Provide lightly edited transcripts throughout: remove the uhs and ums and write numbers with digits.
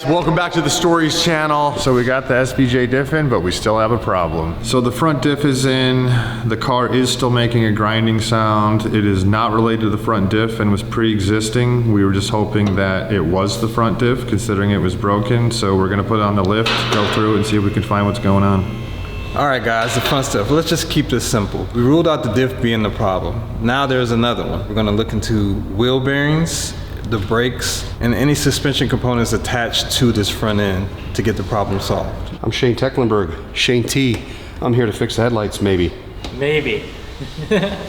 Welcome back to the Stories channel. So we got the SVJ diff in, but we still have a problem. So the front diff is in, the car is still making a grinding sound. It is not related to the front diff and was pre-existing. We were just hoping that it was the front diff, considering it was broken. So we're gonna put it on the lift, go through it and see if we can find what's going on. All right guys, the front stuff. Let's just keep this simple. We ruled out the diff being the problem. Now there's another one. We're gonna look into wheel bearings, the brakes, and any suspension components attached to this front end to get the problem solved. I'm Shane Tecklenburg, Shane T. I'm here to fix the headlights, maybe. Maybe.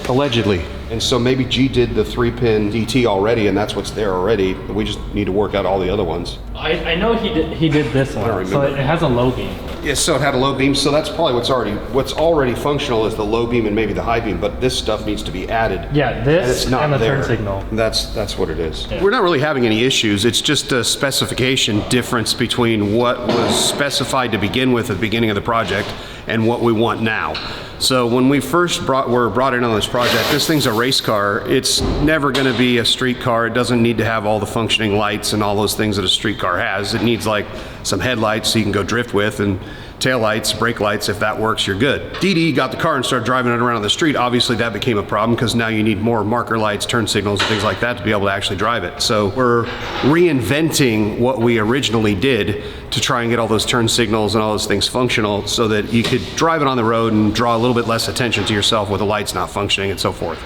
Allegedly. And so maybe G did the 3-pin DT already, and that's what's there already. We just need to work out all the other ones. I know he did this one, so it has a low beam. Yeah, so it had a low beam, so that's probably what's already functional is the low beam and maybe the high beam, but this stuff needs to be added. Yeah, this and, it's not and the there. turn signal. That's what it is. Yeah. We're not really having any issues. It's just a specification difference between what was specified to begin with at the beginning of the project and what we want now. So when we first were brought in on this project, this thing's a race car. It's never gonna be a street car. It doesn't need to have all the functioning lights and all those things that a street car has. It needs like some headlights so you can go drift with, and tail lights, brake lights. If that works, you're good. DD got the car and started driving it around on the street. Obviously that became a problem because now you need more marker lights, turn signals, and things like that to be able to actually drive it. So we're reinventing what we originally did to try and get all those turn signals and all those things functional so that you could drive it on the road and draw a little bit less attention to yourself with the lights not functioning and so forth.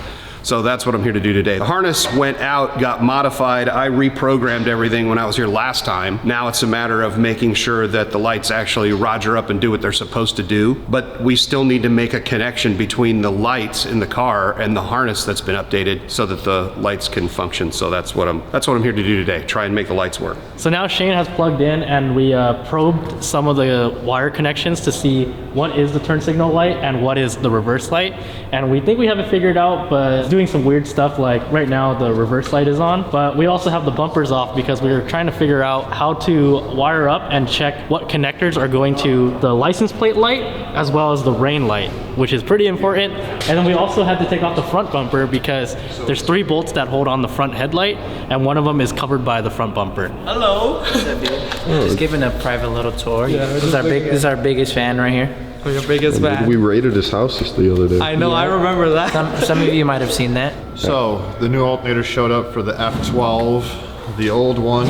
So that's what I'm here to do today. The harness went out, got modified. I reprogrammed everything when I was here last time. Now it's a matter of making sure that the lights actually roger up and do what they're supposed to do. But we still need to make a connection between the lights in the car and the harness that's been updated so that the lights can function. So that's what I'm here to do today. Try and make the lights work. So now Shane has plugged in and we probed some of the wire connections to see what is the turn signal light and what is the reverse light. And we think we have it figured out, but doing some weird stuff, like right now the reverse light is on, but we also have the bumpers off because we were trying to figure out how to wire up and check what connectors are going to the license plate light as well as the rain light, which is pretty important. And then we also had to take off the front bumper because there's 3 bolts that hold on the front headlight and one of them is covered by the front bumper. Hello. Just giving a private little tour. Yeah, this is our biggest fan right here. Your biggest fan. We raided his house just the other day. I know, I remember that. Some of you might have seen that. So the new alternator showed up for the F12. The old one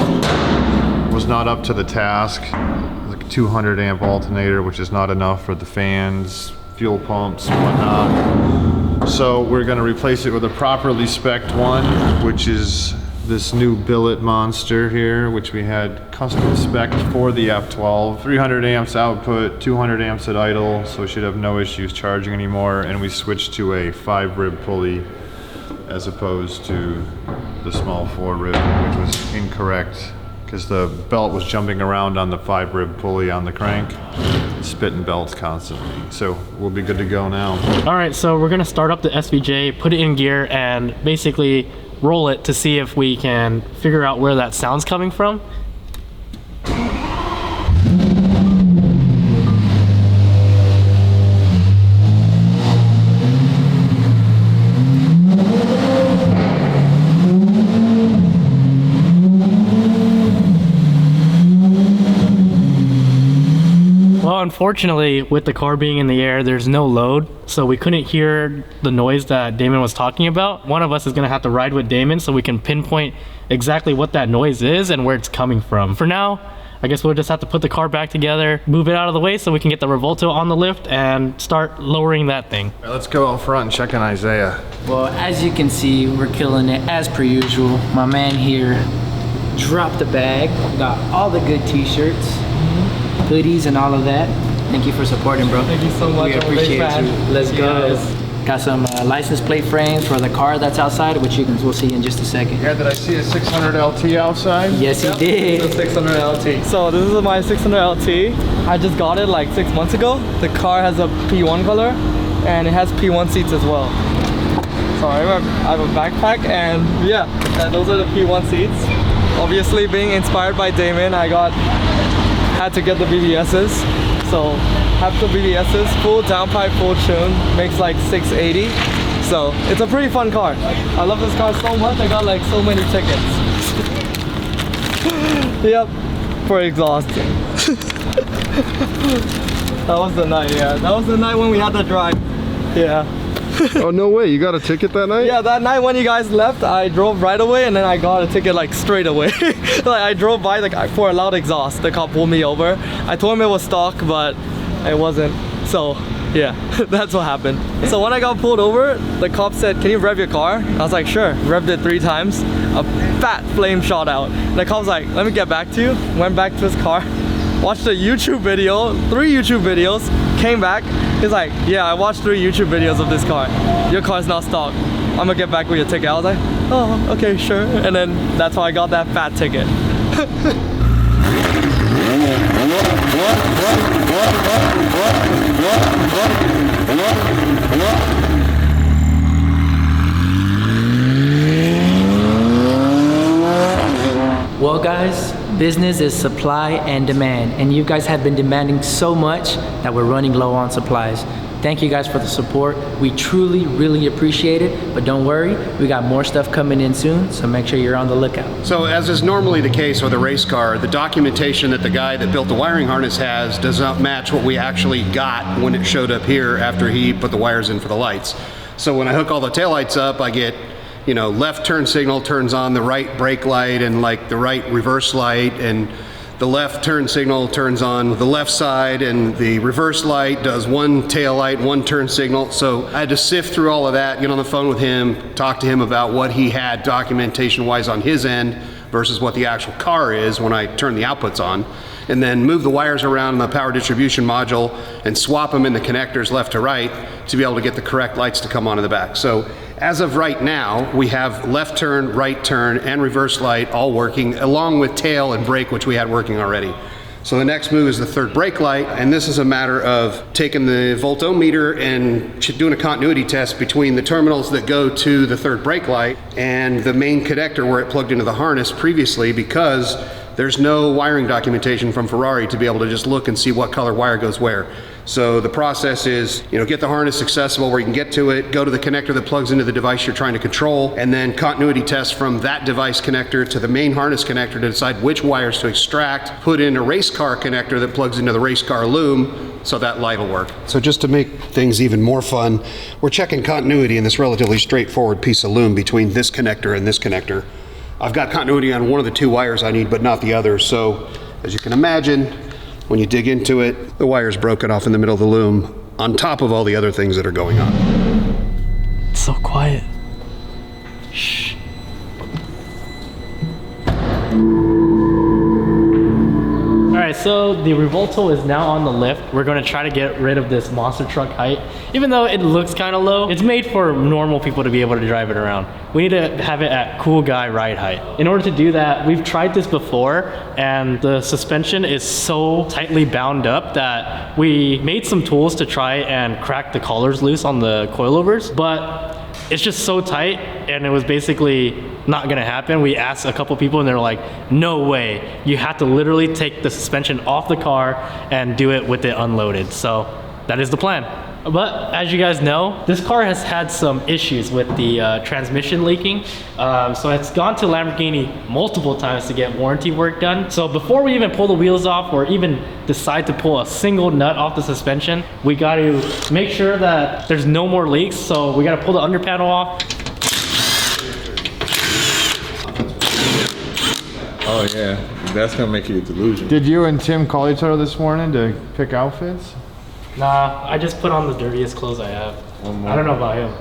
was not up to the task. Like a 200 amp alternator, which is not enough for the fans, fuel pumps, and whatnot. So we're gonna replace it with a properly spec'd one, which is this new billet monster here, which we had custom spec'd for the F12. 300 amps output, 200 amps at idle, so we should have no issues charging anymore. And we switched to a 5-rib pulley as opposed to the small 4-rib, which was incorrect because the belt was jumping around on the 5-rib pulley on the crank, spitting belts constantly. So we'll be good to go now. All right, so we're gonna start up the SVJ, put it in gear, and basically roll it to see if we can figure out where that sound's coming from. Well, unfortunately, with the car being in the air, there's no load, so we couldn't hear the noise that Damon was talking about. One of us is gonna have to ride with Damon so we can pinpoint exactly what that noise is and where it's coming from. For now, I guess we'll just have to put the car back together, move it out of the way so we can get the Revolto on the lift and start lowering that thing. All right, let's go out front and check on Isaiah. Well, as you can see, we're killing it as per usual. My man here dropped the bag, got all the good t-shirts, hoodies and all of that. Thank you for supporting, bro. Thank you so much. We appreciate you. Let's go. Got some license plate frames for the car that's outside, which we'll see in just a second. Yeah, did I see a 600 LT outside? Yes, he did. The 600 LT. So this is my 600 LT. I just got it like 6 months ago. The car has a P1 color and it has P1 seats as well. So I have a backpack and yeah, those are the P1 seats. Obviously being inspired by Damon, I had to get the BBSs. So have the BBSs, full downpipe, full tune, makes like 680. So it's a pretty fun car. I love this car so much, I got like so many tickets. Yep. for exhaust. That was the night, yeah. That was the night when we had to drive. Yeah. Oh, no way. You got a ticket that night? Yeah, that night when you guys left, I drove right away and then I got a ticket like straight away. Like I drove by for a loud exhaust. The cop pulled me over. I told him it was stock, but it wasn't. So yeah, that's what happened. So when I got pulled over, the cop said, "Can you rev your car?" I was like, "Sure." Revved it 3 times. A fat flame shot out. The cop's like, "Let me get back to you." Went back to his car. Watched a YouTube video, 3 YouTube videos, came back. He's like, "Yeah, I watched 3 YouTube videos of this car. Your car's not stock. I'm gonna get back with your ticket." I was like, "Oh, okay, sure." And then that's how I got that fat ticket. Well guys, business is supply and demand, and you guys have been demanding so much that we're running low on supplies. Thank you guys for the support. We truly, really appreciate it, but don't worry, we got more stuff coming in soon, so make sure you're on the lookout. So as is normally the case with a race car, the documentation that the guy that built the wiring harness has does not match what we actually got when it showed up here after he put the wires in for the lights. So when I hook all the taillights up, I get, you know, left turn signal turns on the right brake light and like the right reverse light, and the left turn signal turns on the left side, and the reverse light does one tail light, one turn signal. So I had to sift through all of that, get on the phone with him, talk to him about what he had documentation wise on his end versus what the actual car is when I turn the outputs on, and then move the wires around in the power distribution module and swap them in the connectors left to right to be able to get the correct lights to come on in the back. So as of right now, we have left turn, right turn, and reverse light all working, along with tail and brake, which we had working already. So the next move is the third brake light, and this is a matter of taking the voltometer and doing a continuity test between the terminals that go to the third brake light and the main connector where it plugged into the harness previously, because there's no wiring documentation from Ferrari to be able to just look and see what color wire goes where. So the process is, you know, get the harness accessible where you can get to it, go to the connector that plugs into the device you're trying to control, and then continuity test from that device connector to the main harness connector to decide which wires to extract, put in a race car connector that plugs into the race car loom, so that light will work. So just to make things even more fun, we're checking continuity in this relatively straightforward piece of loom between this connector and this connector. I've got continuity on one of the 2 wires I need, but not the other. So as you can imagine, when you dig into it, the wire's broken off in the middle of the loom on top of all the other things that are going on. It's so quiet. Shh. Alright, so the Revolto is now on the lift. We're going to try to get rid of this monster truck height. Even though it looks kind of low, it's made for normal people to be able to drive it around. We need to have it at cool guy ride height. In order to do that, we've tried this before, and the suspension is so tightly bound up that we made some tools to try and crack the collars loose on the coilovers, but it's just so tight, and it was basically not gonna happen. We asked a couple people and they were like, "No way, you have to literally take the suspension off the car and do it with it unloaded." So that is the plan. But as you guys know, this car has had some issues with the transmission leaking. So it's gone to Lamborghini multiple times to get warranty work done. So before we even pull the wheels off or even decide to pull a single nut off the suspension, we got to make sure that there's no more leaks. So we got to pull the under panel off. Oh yeah, that's gonna make you a delusion. Did you and Tim call each other this morning to pick outfits? Nah, I just put on the dirtiest clothes I have. I don't know about him.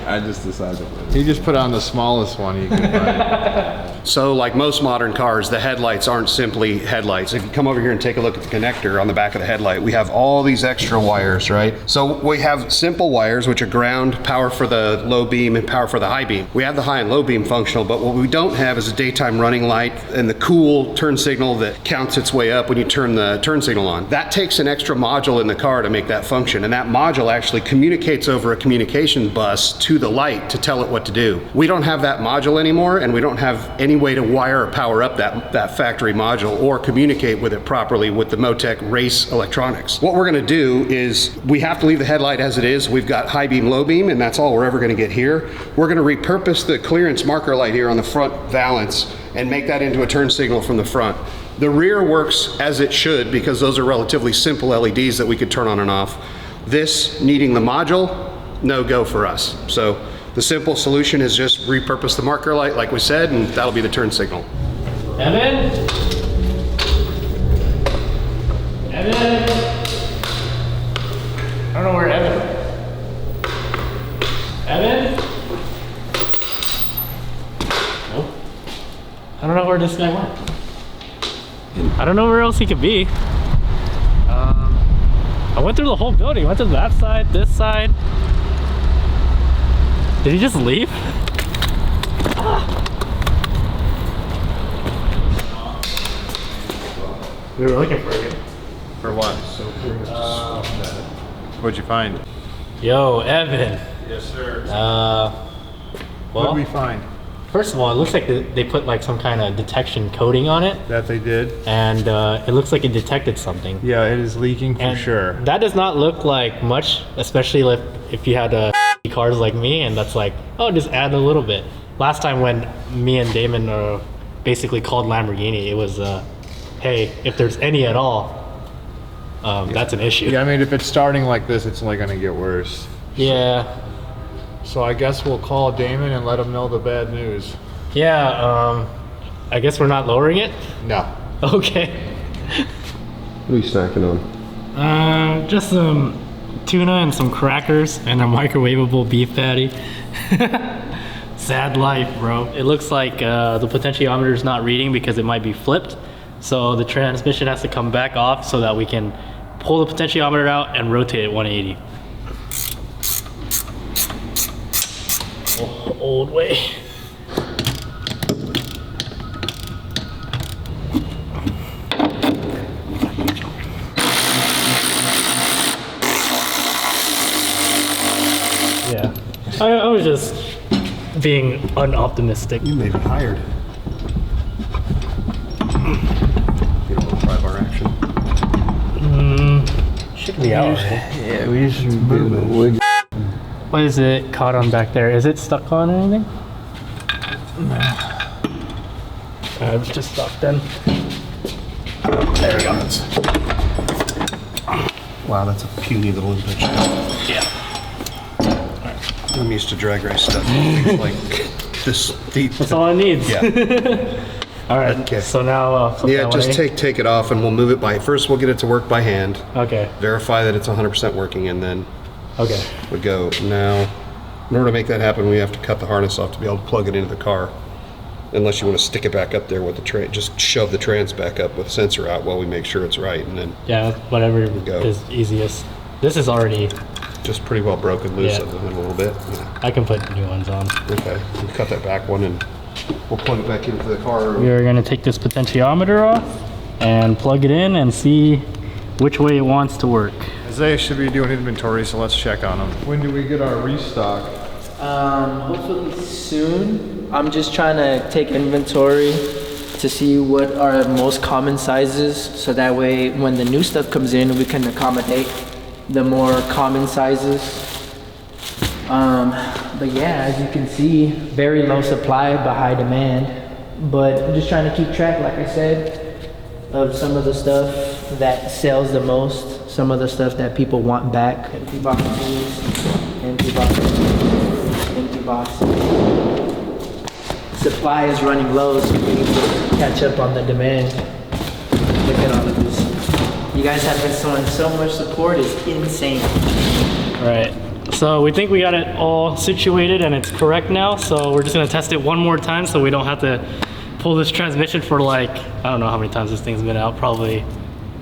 I just decided. He just put on the smallest one he could find. So like most modern cars, the headlights aren't simply headlights. If you come over here and take a look at the connector on the back of the headlight, we have all these extra wires, right? So we have simple wires, which are ground, power for the low beam and power for the high beam. We have the high and low beam functional, but what we don't have is a daytime running light and the cool turn signal that counts its way up when you turn the turn signal on. That takes an extra module in the car to make that function, and that module actually communicates over a communication bus to the light to tell it what to do. We don't have that module anymore, and we don't have any way to wire or power up that factory module or communicate with it properly with the Motec race electronics. What we're going to do is we have to leave the headlight as it is. We've got high beam, low beam, and that's all we're ever going to get here. We're going to repurpose the clearance marker light here on the front valance and make that into a turn signal from the front. The rear works as it should because those are relatively simple LEDs that we could turn on and off. This, needing the module, no go for us. So the simple solution is just repurpose the marker light like we said, and that'll be the turn signal. Evan? Evan? I don't know where Evan. Evan? Nope. I don't know where this guy went. I don't know where else he could be. I went through the whole building. Went to that side, this side. Did he just leave? We were looking for him. For what? What'd you find? Yo, Evan. Yes, sir. Well, What did we find? first of all, it looks like they put like some kind of detection coating on it, That they did? and it looks like it detected something. Yeah, it is leaking for And sure. that does not look like much, especially if you had cars like me, and that's like, oh, just add a little bit. Last time when me and Damon basically called Lamborghini, it was, hey, if there's any at all, that's an issue. Yeah, I mean, if it's starting like this, it's only gonna get worse. Yeah. So I guess we'll call Damon and let him know the bad news. Yeah, I guess we're not lowering it? No. Okay. What are you snacking on? Just some tuna and some crackers and a microwavable beef patty. Sad life, bro. It looks like the potentiometer is not reading because it might be flipped. So the transmission has to come back off so that we can pull the potentiometer out and rotate it 180. Oh, old way. Yeah, I was just being unoptimistic. You may be hired. Get a little pry-bar action. Should be out. Yeah, we should move it. What is it caught on back there? Is it stuck on anything? It's just stuck then. There we go. Wow, that's a puny little invention. Yeah. I'm used to drag race stuff. Things like this deep. That's all it needs. Yeah. All right. Okay. So now. flip Yeah, that just 180. take it off and we'll move it by. First, we'll get it to work by hand. Okay. Verify that it's 100% working, and then Okay. we go. Now, in order to make that happen, we have to cut the harness off to be able to plug it into the car. Unless you want to stick it back up there with the tray, just shove the trans back up with the sensor out while we make sure it's right, and then Yeah. Whatever go. is easiest. This is already. just pretty well broken loose Yeah. of them in a little bit. Yeah. I can put new ones on. Okay, we'll cut that back one and we'll plug it back into the car. We are going to take this potentiometer off and plug it in and see which way it wants to work. Isaiah should be doing inventory, so let's check on him. When do we get our restock? Hopefully soon. I'm just trying to take inventory to see what are most common sizes, so that way when the new stuff comes in, we can accommodate the more common sizes. But yeah, as you can see, very low supply but high demand. But I'm just trying to keep track, like I said, of some of the stuff that sells the most, some of the stuff that people want back. Empty boxes, empty boxes, empty boxes. Supply is running low, so we need to catch up on the demand. Look at all of this. You guys have been showing so much support, it's insane. Right. So we think we got it all situated and it's correct now. So we're just gonna test it one more time so we don't have to pull this transmission for like, I don't know how many times this thing's been out, probably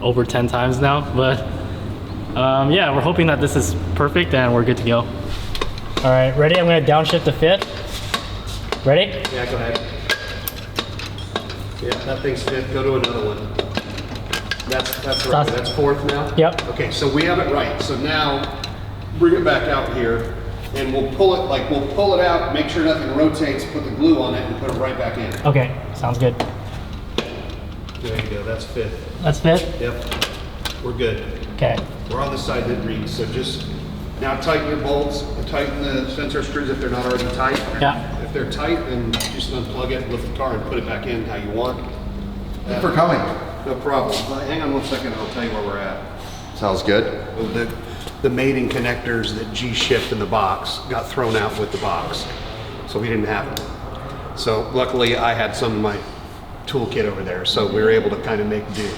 over 10 times now. But yeah, we're hoping that this is perfect and we're good to go. All right, ready? I'm gonna downshift the fifth. Ready? Yeah, go ahead. Yeah, that thing's fifth. Go to another one. That's right. That's fourth now? Yep. Okay, so we have it right. So now, bring it back out here, and we'll pull it, we'll pull it out, make sure nothing rotates, put the glue on it, and put it right back in. Okay, sounds good. There you go, that's fifth. That's fifth? Yep, we're good. Okay. We're on the side that reads, so just, now tighten your bolts, tighten the sensor screws if they're not already tight. Yeah. If they're tight, then just unplug it, lift the car, and put it back in how you want. Thank you for coming. No problem. Hang on one second, I'll tell you where we're at. Sounds good. The mating connectors that G shipped in the box got thrown out with the box, so we didn't have them. So luckily I had some in my toolkit over there, so we were able to kind of make do.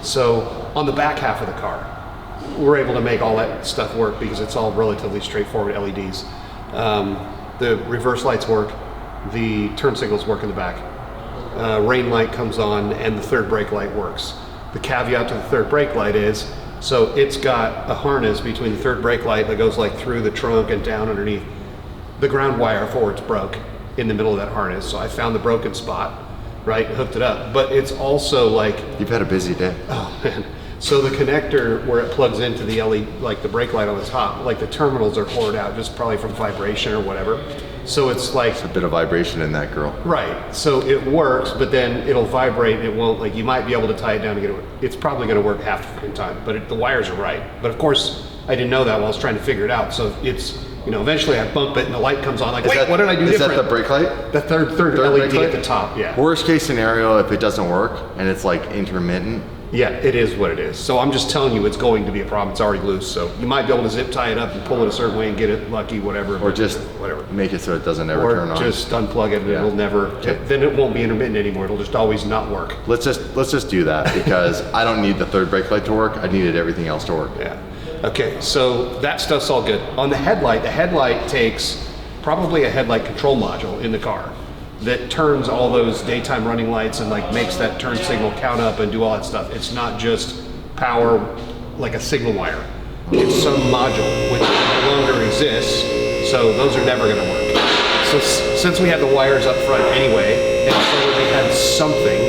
So on the back half of the car, we're able to make all that stuff work because it's all relatively straightforward LEDs. The reverse lights work, the turn signals work in the back. Rain light comes on and the third brake light works. The caveat to the third brake light is, so it's got a harness between the third brake light that goes like through the trunk and down underneath. The ground wire for it's broke in the middle of that harness, so I found the broken spot, right, hooked it up. But it's also like... You've had a busy day. Oh man. So the connector where it plugs into the LED, like the brake light on the top, like the terminals are poured out just probably from vibration or whatever. So it's like... It's a bit of vibration in that girl. Right, so it works, but then it'll vibrate and it won't, like you might be able to tie it down to get it, it's probably gonna work half the freaking time, but the wires are right. But of course, I didn't know that while I was trying to figure it out. So it's, you know, eventually I bump it and the light comes on, like, wait, what did I do different? Is that the brake light? The third LED at the top, yeah. Worst case scenario, if it doesn't work and it's like intermittent. Yeah, it is what it is. So I'm just telling you it's going to be a problem. It's already loose. So you might be able to zip tie it up and pull it a certain way and get it lucky, whatever. Or just whatever. Make it so it doesn't ever turn on. Or just unplug it and it'll never, then it won't be intermittent anymore. It'll just always not work. Let's just do that because I don't need the third brake light to work. I needed everything else to work. Yeah. Okay, so that stuff's all good. On the headlight takes probably a headlight control module in the car that turns all those daytime running lights and like makes that turn signal count up and do all that stuff. It's not just power like a signal wire. It's some module which no longer exists, so those are never gonna work. So since we had the wires up front anyway, and so we had something,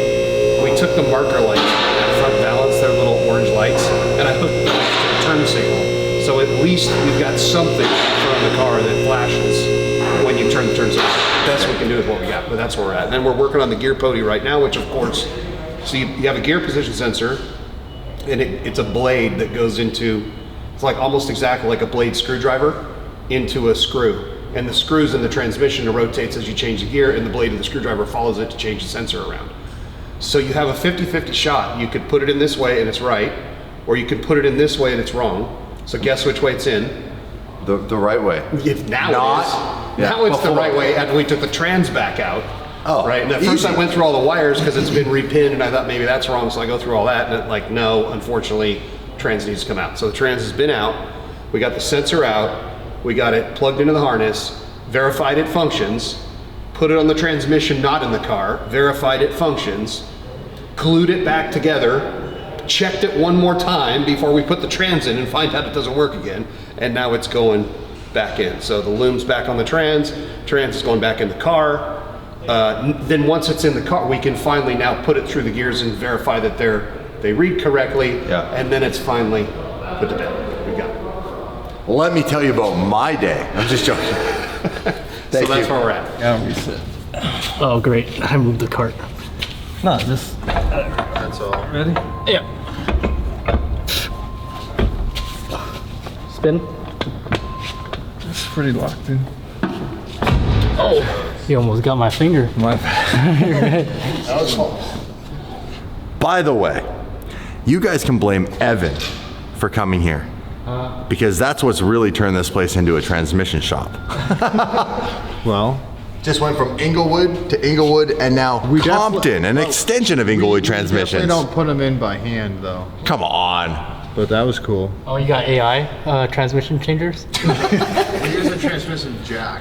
we took the marker lights at front balance, their little orange lights, and I hooked them to the turn signal. So at least we've got something from the car that flashes when you turn the turn signal. Best we can do with what we got, but that's where we're at. And then we're working on the gear poti right now, which of course, so you have a gear position sensor, and it's a blade that goes into, it's like almost exactly like a blade screwdriver into a screw. And the screw's in the transmission, it rotates as you change the gear, and the blade of the screwdriver follows it to change the sensor around. So you have a 50-50 shot. You could put it in this way and it's right, or you could put it in this way and it's wrong. So guess which way it's in? The right way. Now it is. Yeah, now it's the right way after we took the trans back out. Oh, right. And at first I went through all the wires because it's been repinned and I thought maybe that's wrong. So I go through all that and it, like, no, unfortunately, trans needs to come out. So the trans has been out. We got the sensor out. We got it plugged into the harness, verified it functions, put it on the transmission, not in the car, verified it functions, glued it back together, checked it one more time before we put the trans in and find out it doesn't work again. And now it's going back in. So the loom's back on the trans is going back in the car. Then once it's in the car, we can finally now put it through the gears and verify that they read correctly. Yeah. And then it's finally put to bed. We got it. Let me tell you about my day. I'm just joking. So that's where we're at. Yeah, reset. Oh, great. I moved the cart. No, just That's all. ready? Yeah. Spin. It's pretty locked in. Oh, you almost got my finger. My bad. By the way, you guys can blame Evan for coming here. Because that's what's really turned this place into a transmission shop. Well, Just went from Inglewood to Inglewood and now Compton, an extension of Inglewood Transmissions. We don't put them in by hand though. Come on. But that was cool. Oh, you got AI transmission changers? We use a transmission jack.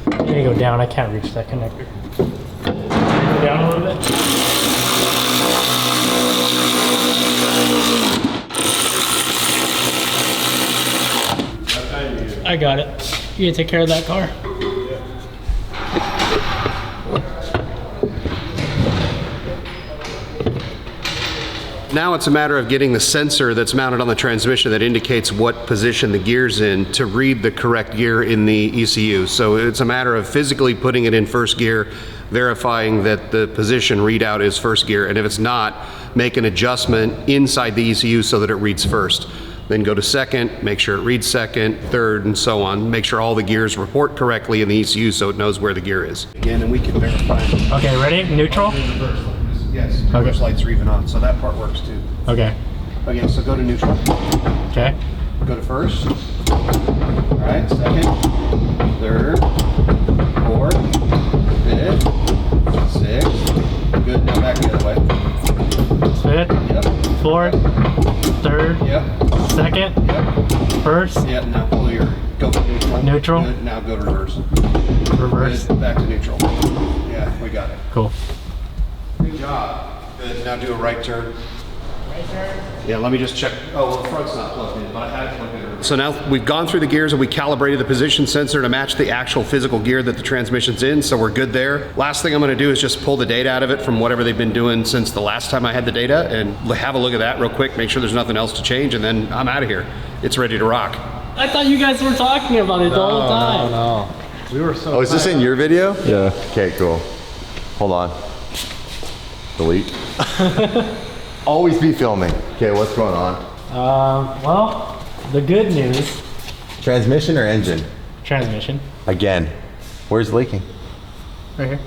I'm gonna go down. I can't reach that connector. Go down a little bit. I got it. You gonna take care of that car? Now it's a matter of getting the sensor that's mounted on the transmission that indicates what position the gear's in to read the correct gear in the ECU. So it's a matter of physically putting it in first gear, verifying that the position readout is first gear, and if it's not, make an adjustment inside the ECU so that it reads first. then go to second, make sure it reads second, third, and so on. Make sure all the gears report correctly in the ECU so it knows where the gear is. Again, and we can verify. Okay, ready? Neutral? Yes, reverse lights are even on, so that part works too. Okay. Okay, so go to neutral. Okay. Go to first. All right, second, third, fourth, fifth, sixth. Good, now back the other way. Fifth, Yep, fourth, third, yep, second, yep. first, Yep, now pull your, go to neutral. Neutral. Good, now go to reverse. reverse. Good, back to neutral. Yeah, we got it. Cool. Good job. Good, now do a right turn. Right turn? Yeah, let me just check. Oh, well, the front's not plugged in, but I had it plugged in. So now we've gone through the gears and we calibrated the position sensor to match the actual physical gear that the transmission's in, so we're good there. Last thing I'm gonna do is just pull the data out of it from whatever they've been doing since the last time I had the data and have a look at that real quick, make sure there's nothing else to change, and then I'm out of here. It's ready to rock. I thought you guys were talking about it the whole time. No. We were so. Oh, is this in your video? Yeah. Okay, cool. Hold on. Delete. Always be filming. Okay, what's going on? Well, the good news, Transmission or engine? transmission. Again. Where's leaking? Right here.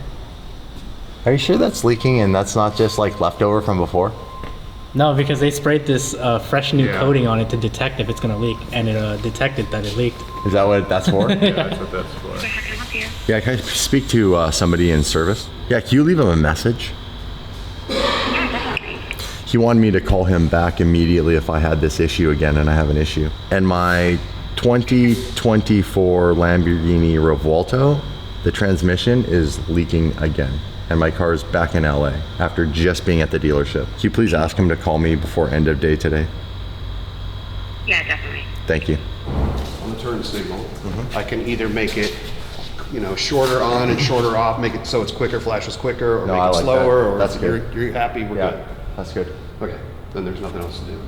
Are you sure that's leaking and that's not just like leftover from before? No, because they sprayed this fresh new Yeah. coating on it to detect if it's gonna leak, and it detected that it leaked. Is that what that's for? Yeah, that's what that's for. Yeah, can I speak to somebody in service? Yeah, can you leave him a message? He wanted me to call him back immediately if I had this issue again, and I have an issue. And my 2024 Lamborghini Revuelto, the transmission is leaking again. And my car is back in LA after just being at the dealership. Can you please ask him to call me before end of day today? Yeah, definitely. Thank you. On the turn signal, I can either make it, you know, shorter on and shorter off, make it so it's quicker, flashes quicker, or No, make I it like slower, that. or That's good. you're happy, we're good. that's good. Okay, then there's nothing else to do.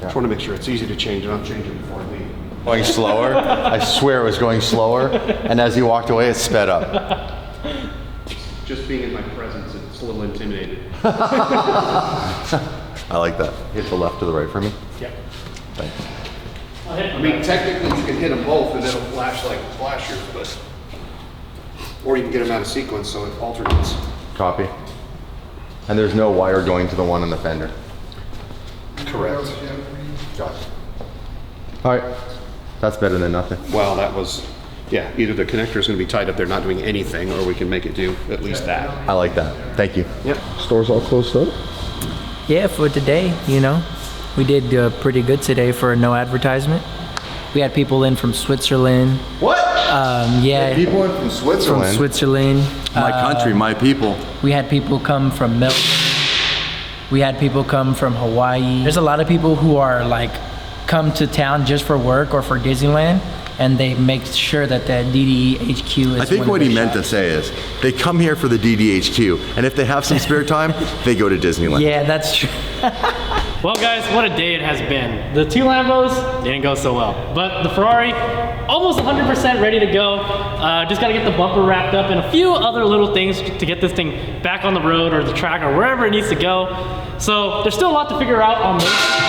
Just want to make sure it's easy to change, and I'm changing before I leave. Going slower? I swear it was going slower, and as you walked away, it sped up. Just being in my presence, it's a little intimidated. I like that. Hit the left or the right for me? Yep. Thanks. I mean, technically, you can hit them both, and it'll flash like flashers, but, or you can get them out of sequence, so it alternates. Copy. And there's no wire going to the one in the fender? Correct. Gotcha. All right. That's better than nothing. Well, that was, yeah, either the connector is going to be tied up there not doing anything, or we can make it do at least that. I like that. Thank you. Yep. Store's all closed up? Yeah, for today, you know, we did pretty good today for no advertisement. We had people in from Switzerland. What? Yeah, People in from Switzerland? from Switzerland. My country, my people. We had people come from Melbourne. We had people come from Hawaii. There's a lot of people who are like come to town just for work or for Disneyland, and they make sure that the DDHQ is. I think one of what their he meant to shops. say is they come here for the DDHQ, and if they have some spare time, they go to Disneyland. Yeah, that's true. Well, guys, what a day it has been. The two Lambos didn't go so well, but the Ferrari, almost 100% ready to go. Just got to get the bumper wrapped up and a few other little things to get this thing back on the road or the track or wherever it needs to go. So there's still a lot to figure out on this.